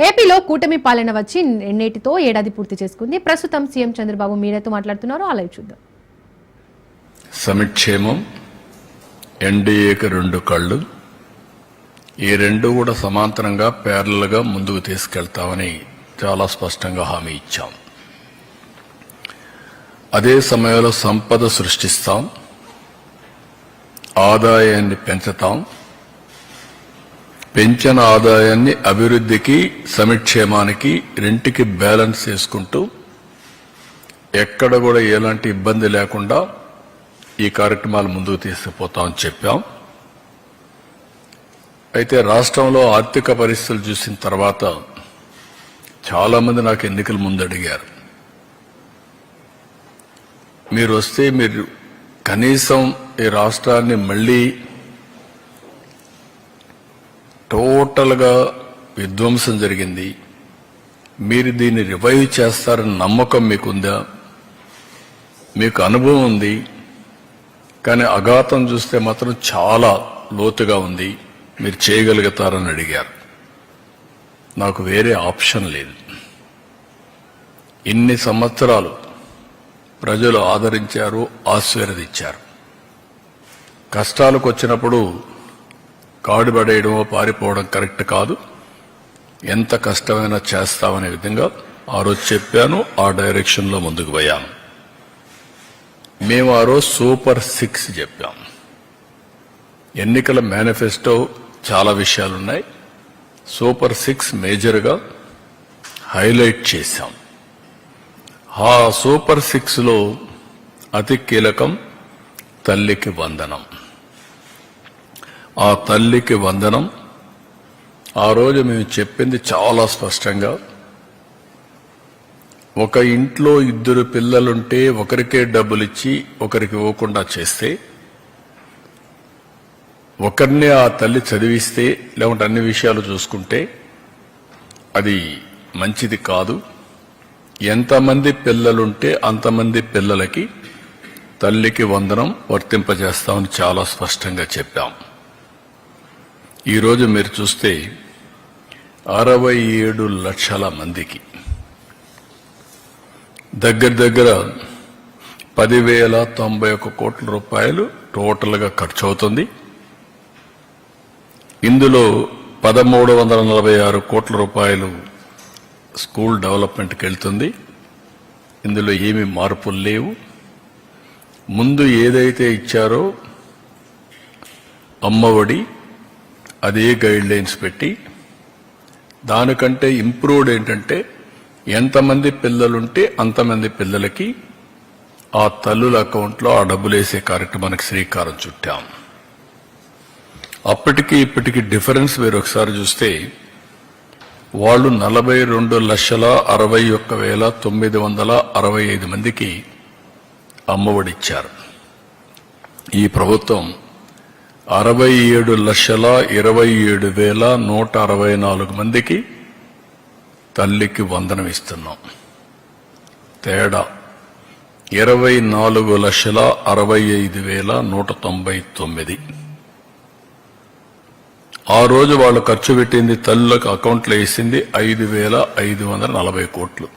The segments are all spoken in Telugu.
ఏపీలో కూటమి పాలన వచ్చి నేటితో ఏడాది పూర్తి చేసుకుంది. ప్రస్తుతం సీఎం చంద్రబాబు మీడియాతో మాట్లాడుతున్నారు. ఆ లైవ్ చూద్దాం. సమిక్షేమం ఎన్డీఏకి రెండు కళ్ళు, ఈ రెండు కూడా సమాంతరంగా ప్యారలల్గా ముందుకు తీసుకెళ్తామని చాలా స్పష్టంగా హామీ ఇచ్చాం. అదే సమయంలో సంపద సృష్టిస్తాం, ఆదాయాన్ని పెంచుతాం, పెంచిన ఆదాయాన్ని అభివృద్ధికి సమిక్షేమానికి రెంటికి బ్యాలెన్స్ చేసుకుంటూ ఎక్కడ కూడా ఎలాంటి ఇబ్బంది లేకుండా ఈ కార్యక్రమాలు ముందుకు తీసుకుపోతామని చెప్పాం. అయితే రాష్ట్రంలో ఆర్థిక పరిస్థితులు చూసిన తర్వాత చాలా మంది నాకు ఎన్నికల ముందు అడిగారు, మీరు వస్తే మీరు కనీసం ఈ రాష్ట్రాన్ని మళ్లీ టోటల్గా విధ్వంసం జరిగింది, మీరు దీన్ని రివైవ్ చేస్తారని నమ్మకం మీకుందా, మీకు అనుభవం ఉంది, కానీ అఘాతం చూస్తే మాత్రం చాలా లోతుగా ఉంది, మీరు చేయగలుగుతారని అడిగారు. నాకు వేరే ఆప్షన్ లేదు. ఇన్ని సంవత్సరాలు ప్రజలు ఆదరించారు, ఆశీర్వదించారు. కష్టాలకు వచ్చినప్పుడు కాడు పడేయడం పారిపోవడం కరెక్ట్ కాదు, ఎంత కష్టమైనా చేస్తామనే విధంగా ఆ రోజు చెప్పాను, ఆ డైరెక్షన్లో ముందుకు పోయాను. మేము ఆ రోజు సూపర్ 6 చెప్పాం. ఎన్నికల మేనిఫెస్టో చాలా విషయాలున్నాయి, సూపర్ 6 మేజర్గా హైలైట్ చేశాం. ఆ సూపర్ 6లో అతి కీలకం తల్లికి వందనం. ఆ తల్లికి వందనం ఆ రోజు మేము చెప్పింది చాలా స్పష్టంగా, ఒక ఇంట్లో 2 పిల్లలుంటే ఒకరికే డబ్బులు ఇచ్చి ఒకరికి ఇవ్వకుండా చేస్తే, ఒకరినే ఆ తల్లి చదివిస్తే లేకుంటే అన్ని విషయాలు చూసుకుంటే అది మంచిది కాదు. ఎంతమంది పిల్లలుంటే అంతమంది పిల్లలకి తల్లికి వందనం వర్తింపజేస్తామని చాలా స్పష్టంగా చెప్పాం. ఈరోజు మీరు చూస్తే 67 లక్షల మందికి దగ్గర 10,091 కోట్ల రూపాయలు టోటల్గా ఖర్చు అవుతుంది. ఇందులో 1,346 కోట్ల రూపాయలు స్కూల్ డెవలప్మెంట్కి వెళ్తుంది. ఇందులో ఏమీ మార్పులు లేవు. ముందు ఏదైతే ఇచ్చారో అమ్మఒడి, అదే గైడ్ లైన్స్ పెట్టి దానికంటే ఇంప్రూవ్డ్ ఏంటంటే ఎంతమంది పిల్లలుంటే అంతమంది పిల్లలకి ఆ తల్లుల అకౌంట్లో ఆ డబ్బులు వేసే కార్యక్రమానికి శ్రీకారం చుట్టాం. అప్పటికి ఇప్పటికి డిఫరెన్స్ మీరు ఒకసారి చూస్తే వాళ్ళు 42,61,965 మందికి అమ్మఒడి ఇచ్చారు. ఈ ప్రభుత్వం 67,27,164 మందికి తల్లికి వందనం ఇస్తున్నాం. తేడా 24,65,199. ఆ రోజు వాళ్ళు ఖర్చు పెట్టింది, తల్లులకు అకౌంట్లో వేసింది 5,540 కోట్లు.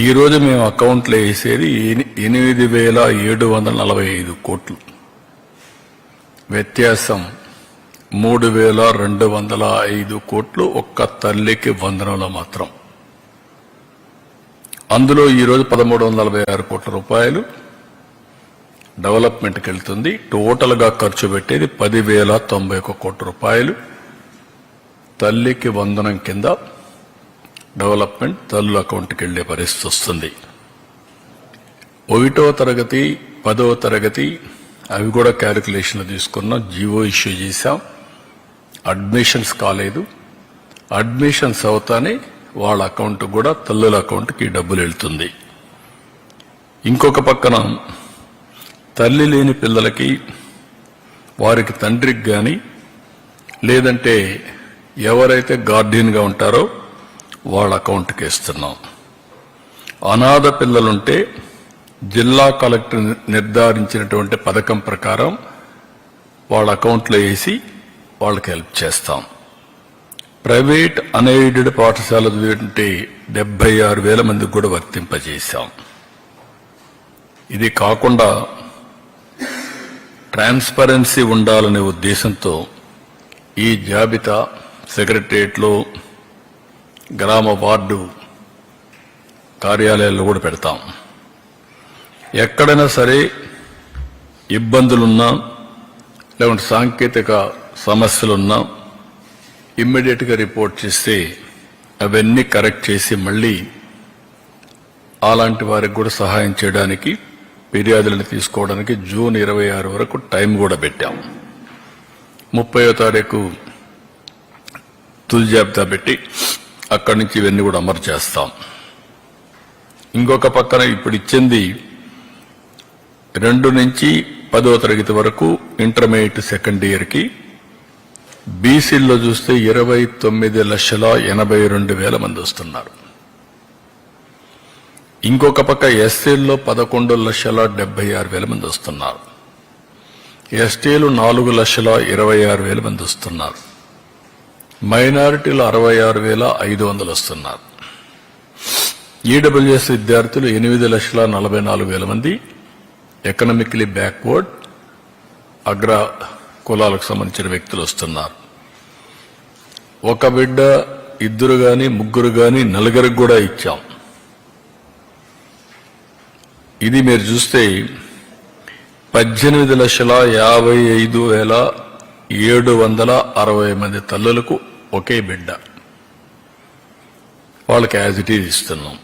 ఈ రోజు మేము అకౌంట్లో వేసేది 8,745 కోట్లు. వ్యత్యాసం 3,205 కోట్లు ఒక్క తల్లికి వందనంలో మాత్రం. అందులో ఈరోజు 1,346 కోట్ల రూపాయలు డెవలప్మెంట్కి వెళ్తుంది. టోటల్గా ఖర్చు పెట్టేది 10,091 కోట్ల రూపాయలు తల్లికి వందనం కింద డెవలప్మెంట్ తల్లుల అకౌంట్కి వెళ్లే పరిస్థితి వస్తుంది. 1వ తరగతి 10వ తరగతి అవి కూడా క్యాలిక్యులేషన్లు తీసుకున్నాం, జీవో ఇష్యూ చేశాం. అడ్మిషన్స్ కాలేదు, అడ్మిషన్స్ అవుతానే వాళ్ళ అకౌంట్ కూడా తల్లుల అకౌంట్కి డబ్బులు వెళ్తుంది. ఇంకొక పక్కన తల్లి లేని పిల్లలకి, వారికి తండ్రికి కానీ లేదంటే ఎవరైతే గార్డియన్గా ఉంటారో వాళ్ళ అకౌంట్కి వేస్తున్నాం. అనాథ పిల్లలుంటే జిల్లా కలెక్టర్ నిర్ధారించినటువంటి పథకం ప్రకారం వాళ్ళ అకౌంట్లో వేసి వాళ్ళకి హెల్ప్ చేస్తాం. ప్రైవేట్ అన్ఎయిడెడ్ పాఠశాల చదివితే 76,000 మందికి కూడా వర్తింపజేశాం. ఇది కాకుండా ట్రాన్స్పరెన్సీ ఉండాలనే ఉద్దేశంతో ఈ జాబితా సెక్రటరియట్లో, గ్రామ వార్డు కార్యాలయాల్లో కూడా పెడతాం. ఎక్కడైనా సరే ఇబ్బందులున్నా లేకుంటే సాంకేతిక సమస్యలున్నా ఇమ్మీడియట్గా రిపోర్ట్ చేస్తే అవన్నీ కరెక్ట్ చేసి మళ్ళీ అలాంటి వారికి కూడా సహాయం చేయడానికి, ఫిర్యాదులను తీసుకోవడానికి జూన్ 26 వరకు టైం కూడా పెట్టాం. 30వ తారీఖు తుది జాబితా పెట్టి అక్కడి నుంచి ఇవన్నీ కూడా అమలు చేస్తాం. ఇంకొక పక్కన ఇప్పుడు ఇచ్చింది 2 నుంచి 10వ తరగతి వరకు ఇంటర్మీడియట్ సెకండ్ ఇయర్కి బీసీల్లో చూస్తే 29,82,000 మంది వస్తున్నారు. ఇంకొక పక్క ఎస్సీల్లో 11,76,000 మంది వస్తున్నారు. ఎస్టీలు 4,26,000 మంది వస్తున్నారు. మైనారిటీలు 66,500 వస్తున్నారు. ఈడబ్ల్యూఎస్ విద్యార్థులు 8,44,000 మంది ఎకనామికలీ బ్యాక్వర్డ్ అగ్ర కులాలకు సంబంధించిన వ్యక్తులు వస్తున్నారు. ఒక బిడ్డ, 2 గాని 3 గాని 4 కూడా ఇచ్చాం. ఇది మీరు చూస్తే 18,55,760 మంది తల్లులకు ఒకే బిడ్డ, వాళ్ళకి యాజ్ ఇట్ ఈజ్ ఇస్తున్నాం.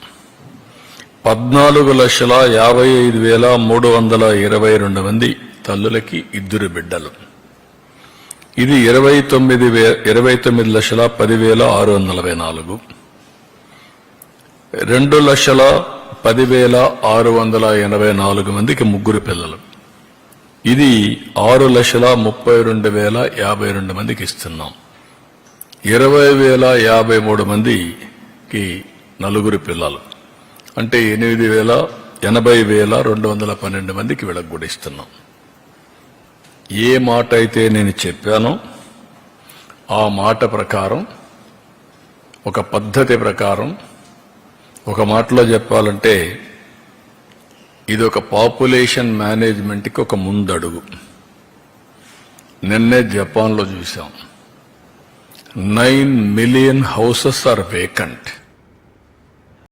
14,55,322 మంది తల్లులకి 2 బిడ్డలు. ఇది 29,10,644. 2,10,684 మందికి 3 పిల్లలు. ఇది 6,32,052 మందికి ఇస్తున్నాం. 20,053 మందికి 4 పిల్లలు, అంటే 80,212 మందికి వీళ్ళకి కూడా ఇస్తున్నాం. ఏ మాట అయితే నేను చెప్పానో ఆ మాట ప్రకారం, ఒక పద్ధతి ప్రకారం, ఒక మాటలో చెప్పాలంటే ఇది ఒక పాపులేషన్ మేనేజ్మెంట్కి ఒక ముందడుగు. నిన్నే జపాన్లో చూసాం, 9 మిలియన్ హౌసెస్ ఆర్ వేకెంట్.